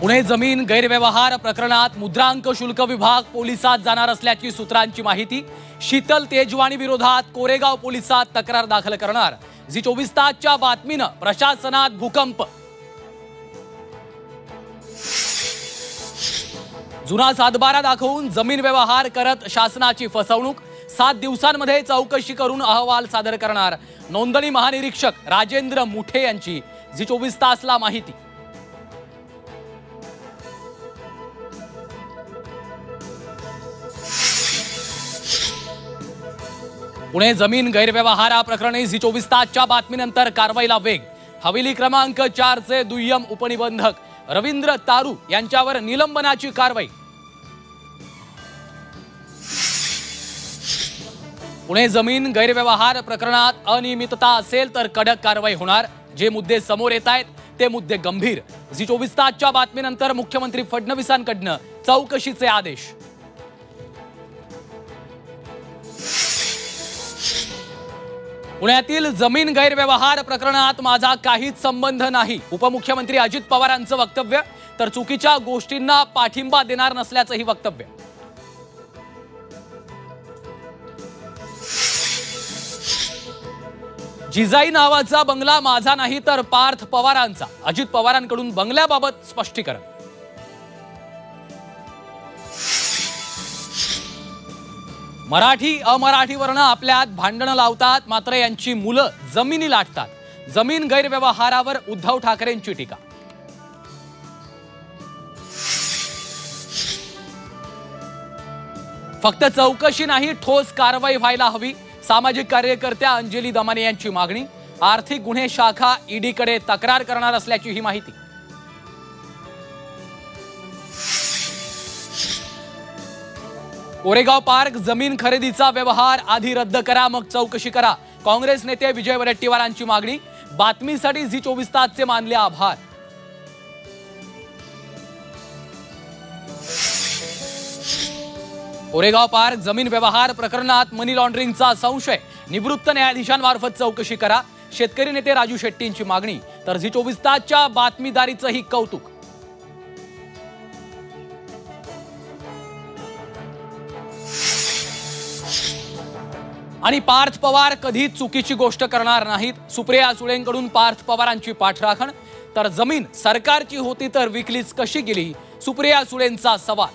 पुणे जमीन गैरव्यवहार प्रकरणात मुद्रांक शुल्क विभाग पोलिसात जाणार असल्याची सूत्रांची माहिती। शीतल तेजवानी विरोधात कोरेगाव पोलिसात तक्रार दाखल करणार। झी 24 तासच्या बातमीनं प्रशासनात भूकंप। जुना सातबारा दाखवून जमीन व्यवहार करत शासनाची फसवणूक। 7 दिवसांमध्ये चौकशी करून अहवाल सादर करणार। नोंदणी महानिरीक्षक राजेंद्र मुठे यांची झी 24 तासला माहिती। पुणे जमीन गैरव्यवहारा प्रकरणी झी 24 तासच्या बातमीनंतर कारवाईला वेग। हवेली क्रमांक 4 चे दुय्यम उपनिबंधक रवींद्र तारू यांच्यावर निलंबनाची कारवाई। पुणे जमीन गैरव्यवहार प्रकरणात अनियमितता असेल तर कडक कारवाई होणार। जे मुद्दे समोर येत आहेत ते मुद्दे गंभीर। झी 24 तासच्या बातमीनंतर मुख्यमंत्री फडणवीसांकडून चौकशीचे आदेश। पुण्यातील जमीन गैरव्यवहार प्रकरणात माझा काहीच संबंध नाही। उपमुख्यमंत्री अजित पवारांचं वक्तव्य। तर चुकीच्या गोष्टींना पाठिंबा देणार नसल्याचंही वक्तव्य। जिजाई नावाचा बंगला माझा नाही तर पार्थ पवारांचा। अजित पवारांकडून बंगल्याबाबत स्पष्टीकरण। मराठी अमराठीवरनं आपल्यात भांडणं लावतात, मात्र यांची मुलं जमिनी लाटतात। जमीन गैरव्यवहारावर उद्धव ठाकरेंची टीका। फक्त चौकशी नाही, ठोस कारवाई व्हायला हवी। सामाजिक कार्यकर्त्या अंजली दमाने यांची मागणी। आर्थिक गुन्हे शाखा ईडीकडे तक्रार करणार असल्याची ही माहिती। कोरेगाव पार्क जमीन खरेदीचा व्यवहार आधी रद्द करा मग चौकशी करा। काँग्रेस नेते विजय वडेट्टीवारांची मागणी। बातमीसाठी झी 24 तासचे मानले आभार। कोरेगाव पार्क जमीन व्यवहार प्रकरणात मनी लॉन्ड्रिंगचा संशय। निवृत्त न्यायाधीशांमार्फत चौकशी करा। शेतकरी नेते राजू शेट्टींची मागणी। तर झी 24 तासच्या बातमीदारीचंही कौतुक। आणि पार्थ पवार कधीच चुकीची गोष्ट करणार नाहीत। सुप्रिया सुळेंकडून पार्थ पवारांची पाठराखण। तर जमीन सरकारची होती तर विकलीच कशी गेली, सुप्रिया सुळेंचा सवाल।